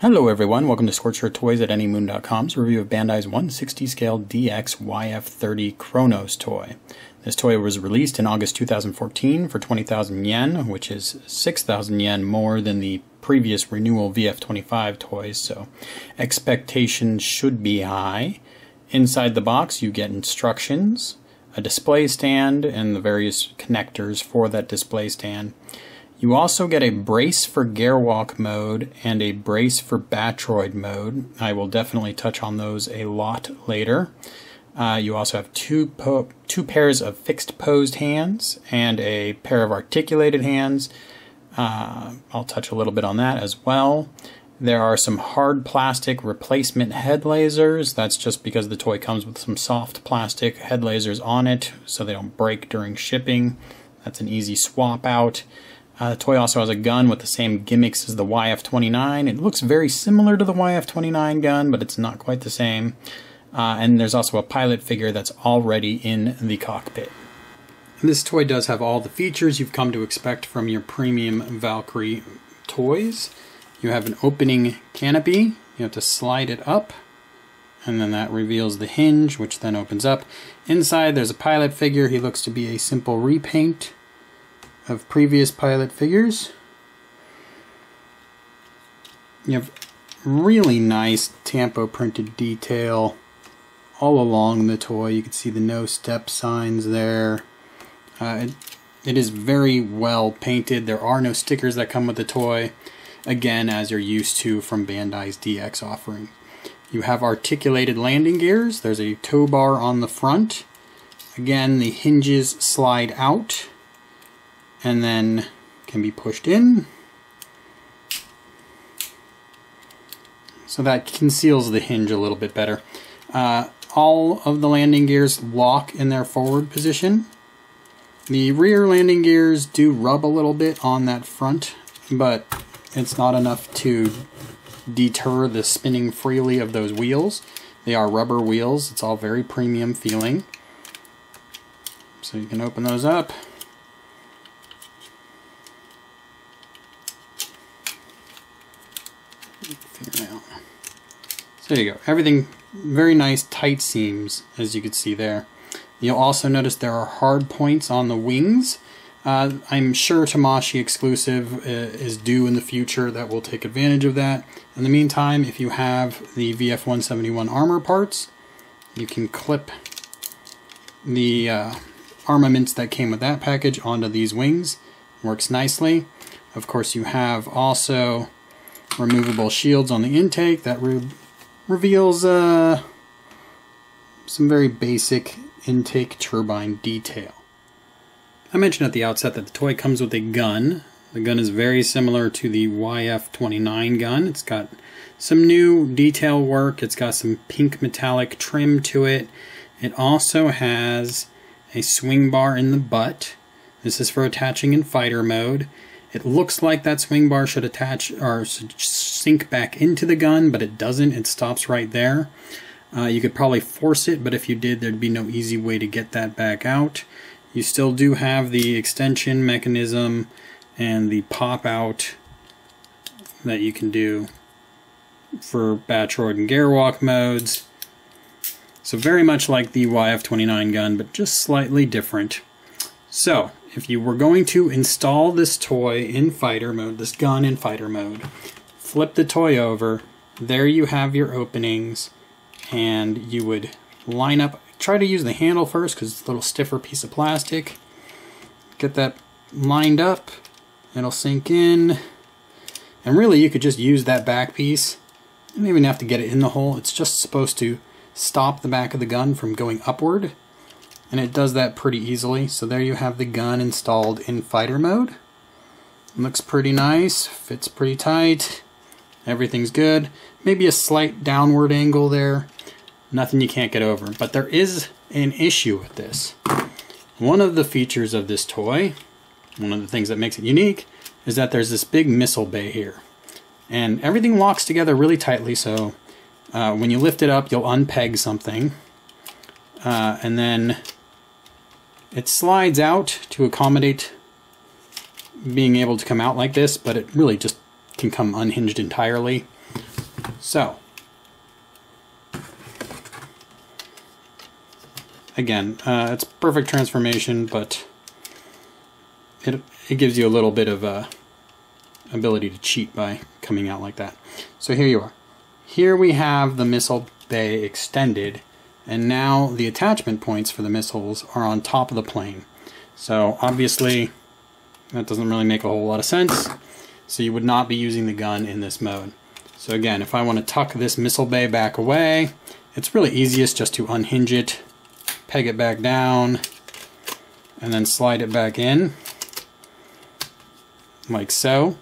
Hello everyone, welcome to Scorched Earth Toys at anymoon.com's review of Bandai's 160 scale DX YF-30 Chronos toy. This toy was released in August 2014 for 20,000 yen, which is 6,000 yen more than the previous renewal VF-25 toys, so expectations should be high. Inside the box you get instructions, a display stand, and the various connectors for that display stand. You also get a brace for guerre walk mode and a brace for Batroid mode. I will definitely touch on those a lot later. You also have two pairs of fixed posed hands and a pair of articulated hands. I'll touch a little bit on that as well. There are some hard plastic replacement head lasers. That's just because the toy comes with some soft plastic head lasers on it so they don't break during shipping. That's an easy swap out. The toy also has a gun with the same gimmicks as the YF-29. It looks very similar to the YF-29 gun, but it's not quite the same. And there's also a pilot figure that's already in the cockpit. This toy does have all the features you've come to expect from your premium Valkyrie toys. You have an opening canopy. You have to slide it up, and then that reveals the hinge, which then opens up. Inside there's a pilot figure. He looks to be a simple repaint of previous pilot figures. You have really nice tampo printed detail all along the toy. You can see the no step signs there. It is very well painted. There are no stickers that come with the toy, again, as you're used to from Bandai's DX offering. You have articulated landing gears. There's a tow bar on the front. Again, the hinges slide out and then can be pushed in. So that conceals the hinge a little bit better. All of the landing gears lock in their forward position. The rear landing gears do rub a little bit on that front, but it's not enough to deter the spinning freely of those wheels. They are rubber wheels. It's all very premium feeling. So you can open those up. So there you go. Everything very nice, tight seams, as you can see there. You'll also notice there are hard points on the wings. I'm sure Tamashii exclusive is due in the future that will take advantage of that. In the meantime, if you have the VF-171 armor parts, you can clip the armaments that came with that package onto these wings. Works nicely. Of course, you have also removable shields on the intake that reveals some very basic intake turbine detail. I mentioned at the outset that the toy comes with a gun. The gun is very similar to the YF-29 gun. It's got some new detail work. It's got some pink metallic trim to it. It also has a swing bar in the butt. This is for attaching in fighter mode. It looks like that swing bar should attach or sink back into the gun, but it doesn't. It stops right there. You could probably force it, but if you did, there'd be no easy way to get that back out. You still do have the extension mechanism and the pop out that you can do for Batroid and guerre walk modes. So very much like the YF-29 gun, but just slightly different. So if you were going to install this toy in fighter mode, this gun in fighter mode, flip the toy over, there you have your openings, and you would line up, try to use the handle first because it's a little stiffer piece of plastic. Get that lined up, it'll sink in, and really you could just use that back piece. You don't even have to get it in the hole, it's just supposed to stop the back of the gun from going upward. And it does that pretty easily. So there you have the gun installed in fighter mode. Looks pretty nice, fits pretty tight, everything's good. Maybe a slight downward angle there, nothing you can't get over. But there is an issue with this. One of the features of this toy, one of the things that makes it unique, is that there's this big missile bay here. And everything locks together really tightly, so when you lift it up, you'll unpeg something. And then it slides out to accommodate being able to come out like this, but it really just can come unhinged entirely. So, again, it's perfect transformation, but it gives you a little bit of ability to cheat by coming out like that. So here you are. Here we have the missile bay extended, and now the attachment points for the missiles are on top of the plane. So obviously that doesn't really make a whole lot of sense, so you would not be using the gun in this mode. So again, if I want to tuck this missile bay back away, it's really easiest just to unhinge it, peg it back down, and then slide it back in, like so.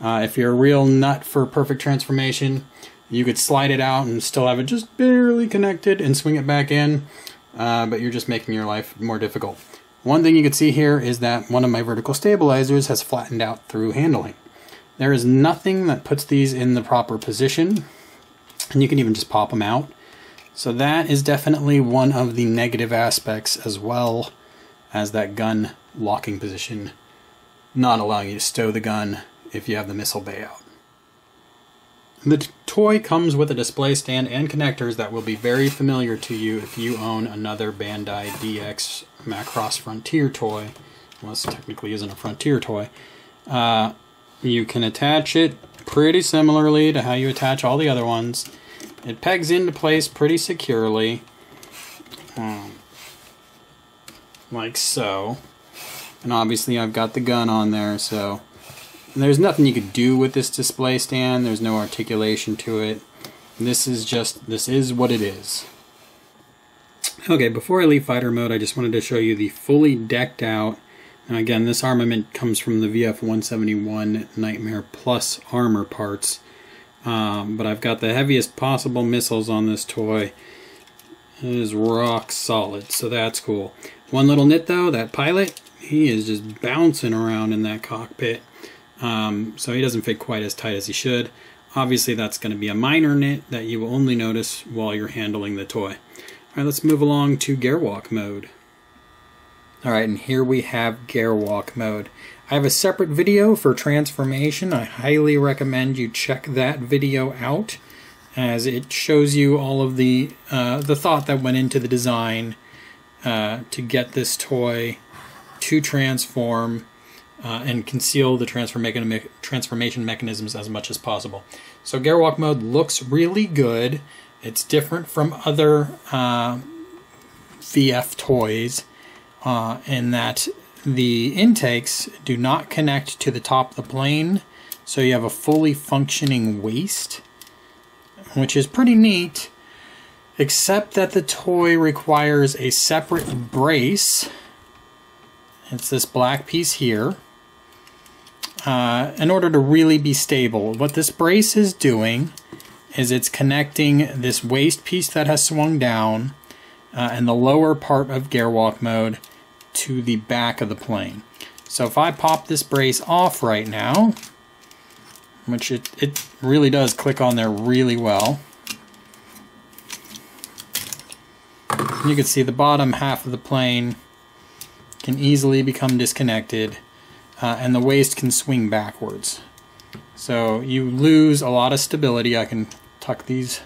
If you're a real nut for perfect transformation, you could slide it out and still have it just barely connected and swing it back in, but you're just making your life more difficult. One thing you can see here is that one of my vertical stabilizers has flattened out through handling. There is nothing that puts these in the proper position, and you can even just pop them out. So that is definitely one of the negative aspects, as well as that gun locking position, not allowing you to stow the gun if you have the missile bay out. The toy comes with a display stand and connectors that will be very familiar to you if you own another Bandai DX Macross Frontier toy. Well, this technically isn't a Frontier toy. You can attach it pretty similarly to how you attach all the other ones. It pegs into place pretty securely, like so. And obviously I've got the gun on there, so there's nothing you could do with this display stand. There's no articulation to it. This is what it is. Okay, before I leave fighter mode, I just wanted to show you the fully decked out, and again, this armament comes from the VF-171 Nightmare Plus armor parts. But I've got the heaviest possible missiles on this toy. It is rock solid, so that's cool. One little nit though, that pilot, he is just bouncing around in that cockpit. So he doesn't fit quite as tight as he should. Obviously that's going to be a minor nit that you will only notice while you're handling the toy. Alright, let's move along to gear walk mode. Alright, and here we have gear walk mode. I have a separate video for transformation. I highly recommend you check that video out, as it shows you all of the thought that went into the design to get this toy to transform and conceal the transformation mechanisms as much as possible. So gear walk mode looks really good. It's different from other VF toys in that the intakes do not connect to the top of the plane, so you have a fully functioning waist, which is pretty neat, except that the toy requires a separate brace. It's this black piece here, in order to really be stable. What this brace is doing is it's connecting this waist piece that has swung down and the lower part of gear walk mode to the back of the plane. So if I pop this brace off right now, which it really does click on there really well, you can see the bottom half of the plane can easily become disconnected, and the waist can swing backwards. So you lose a lot of stability. I can tuck these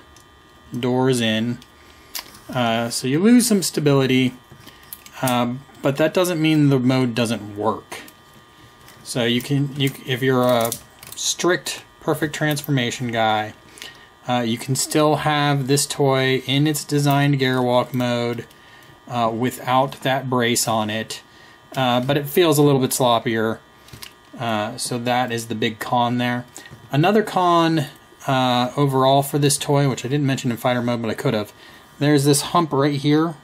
doors in. So you lose some stability, but that doesn't mean the mode doesn't work. So if you're a strict perfect transformation guy, you can still have this toy in its designed gear walk mode without that brace on it, but it feels a little bit sloppier. So that is the big con there. Another con overall for this toy, which I didn't mention in fighter mode, but I could have. There's this hump right here.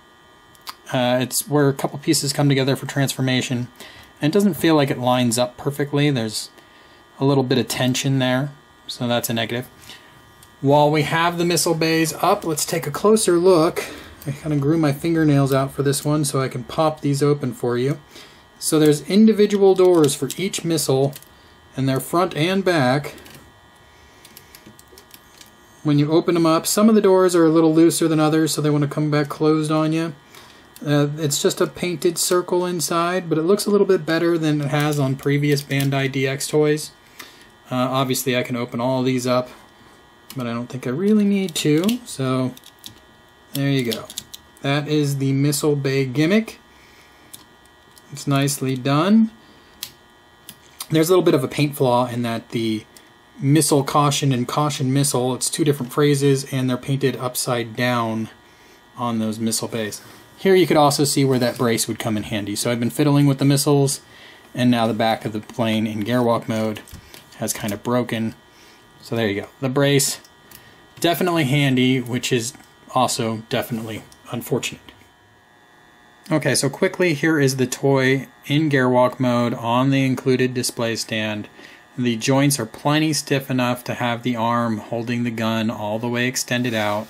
It's where a couple pieces come together for transformation, and it doesn't feel like it lines up perfectly. There's a little bit of tension there, so that's a negative. While we have the missile bays up, let's take a closer look. I kind of grew my fingernails out for this one so I can pop these open for you. So there's individual doors for each missile, and they're front and back. When you open them up, some of the doors are a little looser than others, so they want to come back closed on you. It's just a painted circle inside, but it looks a little bit better than it has on previous Bandai DX toys. Obviously I can open all these up but I don't think I really need to, so there you go. That is the missile bay gimmick. It's nicely done. There's a little bit of a paint flaw in that the missile caution and caution missile, it's two different phrases, and they're painted upside down on those missile bays. Here you could also see where that brace would come in handy. So I've been fiddling with the missiles, and now the back of the plane in gear walk mode has kind of broken. So there you go. The brace, definitely handy, which is also definitely unfortunate. Okay, so quickly, here is the toy in gear walk mode on the included display stand. The joints are plenty stiff enough to have the arm holding the gun all the way extended out.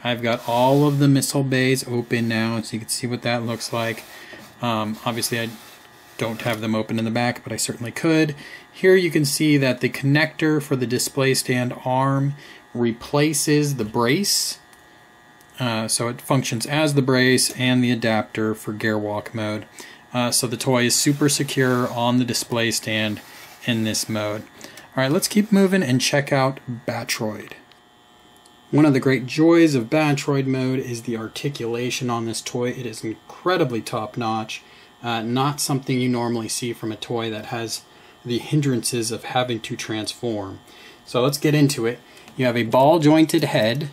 I've got all of the missile bays open now, so you can see what that looks like. Obviously, I don't have them open in the back, but I certainly could. Here you can see that the connector for the display stand arm replaces the brace. So it functions as the brace and the adapter for gear walk mode. So the toy is super secure on the display stand in this mode. Alright, let's keep moving and check out Batroid. One of the great joys of Batroid mode is the articulation on this toy. It is incredibly top-notch. Not something you normally see from a toy that has the hindrances of having to transform. So let's get into it. You have a ball-jointed head.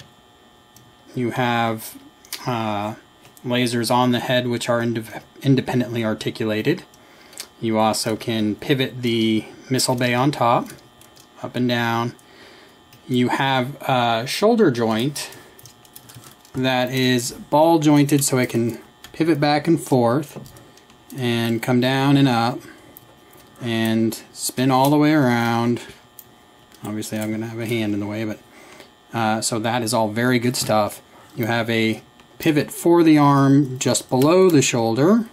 You have lasers on the head which are independently articulated. You also can pivot the missile bay on top, up and down. You have a shoulder joint that is ball jointed so it can pivot back and forth and come down and up and spin all the way around. Obviously I'm going to have a hand in the way, but so that is all very good stuff. You have a pivot for the arm just below the shoulder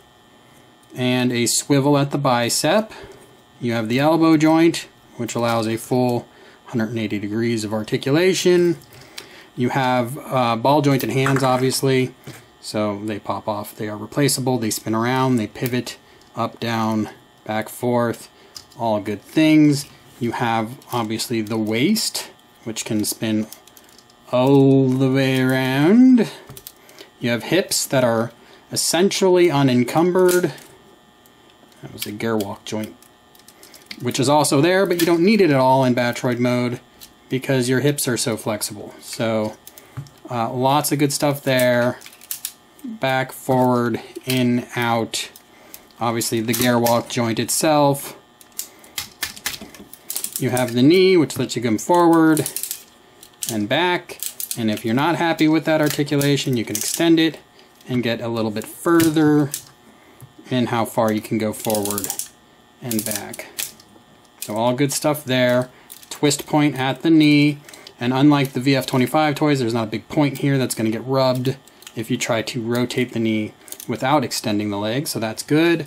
and a swivel at the bicep. You have the elbow joint, which allows a full 180 degrees of articulation. You have ball jointed hands, obviously, so they pop off. They are replaceable. They spin around, they pivot up, down, back, forth, all good things. You have obviously the waist, which can spin all the way around. You have hips that are essentially unencumbered. That was a gear walk joint, which is also there, but you don't need it at all in Batroid mode because your hips are so flexible. So lots of good stuff there. Back, forward, in, out. Obviously the gear walk joint itself. You have the knee, which lets you come forward and back. And if you're not happy with that articulation, you can extend it and get a little bit further in how far you can go forward and back. So all good stuff there. Twist point at the knee, and unlike the VF-25 toys, there's not a big point here that's going to get rubbed if you try to rotate the knee without extending the leg, so that's good.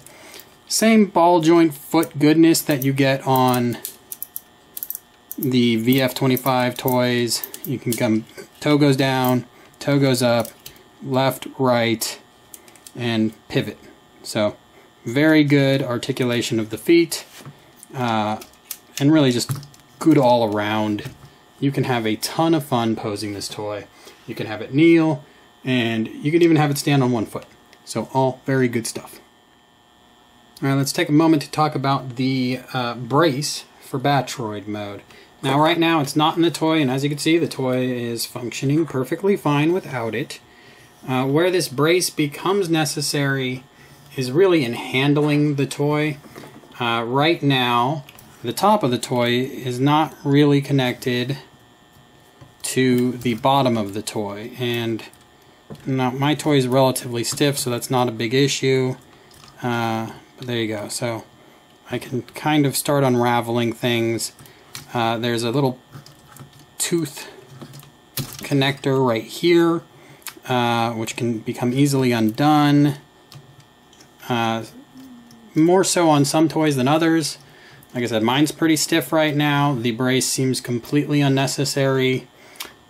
Same ball joint foot goodness that you get on the VF-25 toys. You can come, toe goes down, toe goes up, left, right, and pivot. So very good articulation of the feet, and really just good all around. You can have a ton of fun posing this toy. You can have it kneel, and you can even have it stand on one foot. So all very good stuff. All right, let's take a moment to talk about the brace for Batroid mode. Now right now it's not in the toy, and as you can see the toy is functioning perfectly fine without it. Where this brace becomes necessary is really in handling the toy. Right now the top of the toy is not really connected to the bottom of the toy, and now my toy is relatively stiff, so that's not a big issue. But there you go. So I can kind of start unraveling things. There's a little tooth connector right here, which can become easily undone. More so on some toys than others. Like I said, mine's pretty stiff right now. The brace seems completely unnecessary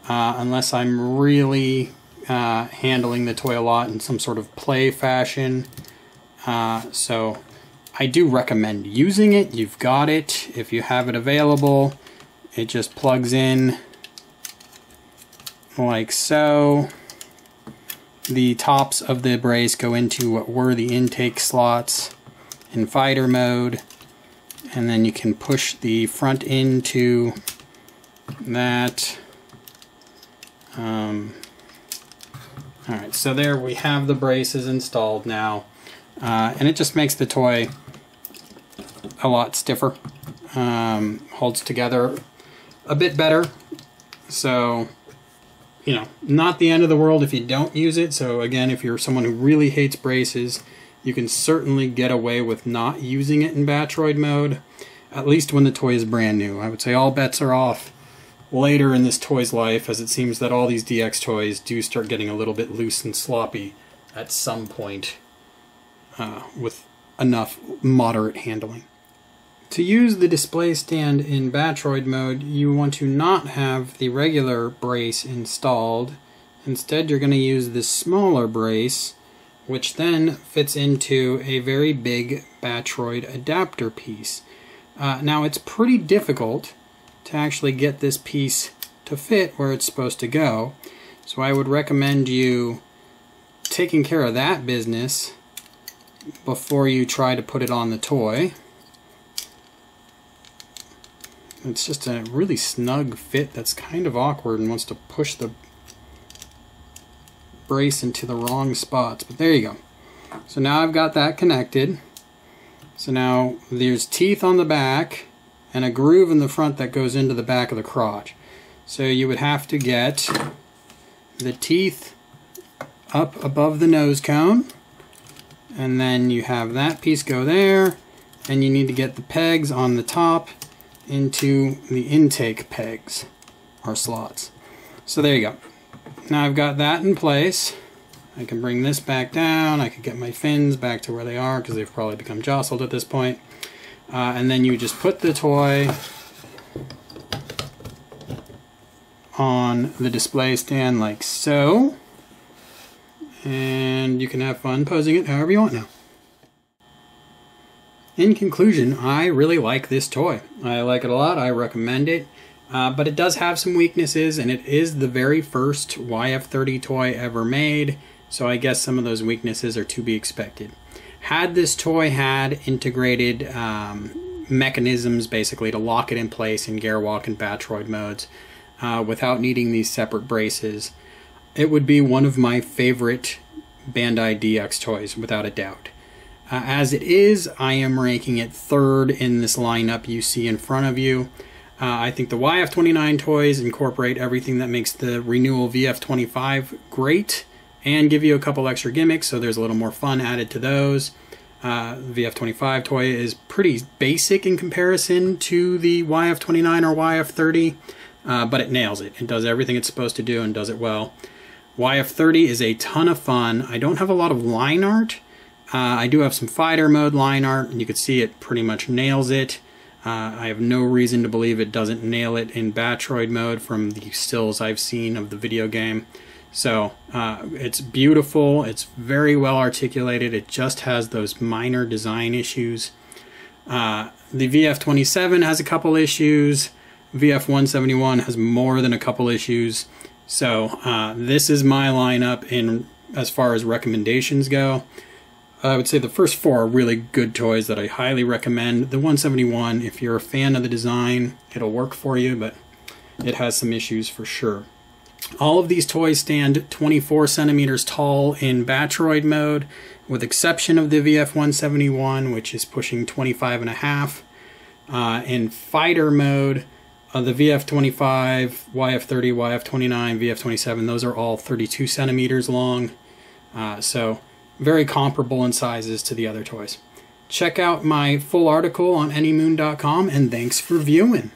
unless I'm really handling the toy a lot in some sort of play fashion. So I do recommend using it. You've got it. If you have it available, it just plugs in like so. The tops of the brace go into what were the intake slots in fighter mode, and then you can push the front into that. Alright, so there we have the braces installed now, and it just makes the toy a lot stiffer, holds together a bit better. So, you know, not the end of the world if you don't use it. So again, if you're someone who really hates braces, you can certainly get away with not using it in Batroid mode, at least when the toy is brand new. I would say all bets are off later in this toy's life, as it seems that all these DX toys do start getting a little bit loose and sloppy at some point with enough moderate handling. To use the display stand in Batroid mode, you want to not have the regular brace installed. Instead, you're going to use this smaller brace, which then fits into a very big Batroid adapter piece. Now, it's pretty difficult to actually get this piece to fit where it's supposed to go, so I would recommend you taking care of that business before you try to put it on the toy. It's just a really snug fit that's kind of awkward and wants to push the brace into the wrong spots, but there you go. So now I've got that connected. So now there's teeth on the back and a groove in the front that goes into the back of the crotch. So you would have to get the teeth up above the nose cone, and then you have that piece go there, and you need to get the pegs on the top into the intake pegs or slots. So there you go. Now I've got that in place. I can bring this back down. I could get my fins back to where they are because they've probably become jostled at this point. And then you just put the toy on the display stand like so. And you can have fun posing it however you want now. In conclusion, I really like this toy. I like it a lot. I recommend it. But it does have some weaknesses, and it is the very first YF-30 toy ever made, so I guess some of those weaknesses are to be expected. Had this toy had integrated mechanisms basically to lock it in place in Gear Walk and Batroid modes without needing these separate braces, it would be one of my favorite Bandai DX toys, without a doubt. As it is, I am ranking it third in this lineup you see in front of you. I think the YF-29 toys incorporate everything that makes the renewal VF-25 great and give you a couple extra gimmicks, so there's a little more fun added to those. VF-25 toy is pretty basic in comparison to the YF-29 or YF-30, but it nails it. It does everything it's supposed to do and does it well. YF-30 is a ton of fun. I don't have a lot of line art. I do have some fighter mode line art, and you can see it pretty much nails it. I have no reason to believe it doesn't nail it in Batroid mode from the stills I've seen of the video game. So it's beautiful, it's very well articulated, it just has those minor design issues. The VF-27 has a couple issues, VF-171 has more than a couple issues. So this is my lineup in as far as recommendations go. I would say the first four are really good toys that I highly recommend. The 171, if you're a fan of the design, it'll work for you, but it has some issues for sure. All of these toys stand 24 centimeters tall in Batroid mode, with exception of the VF-171, which is pushing 25.5. In fighter mode, the VF-25, YF-30, YF-29, VF-27, those are all 32 centimeters long. So very comparable in sizes to the other toys. Check out my full article on anymoon.com, and thanks for viewing.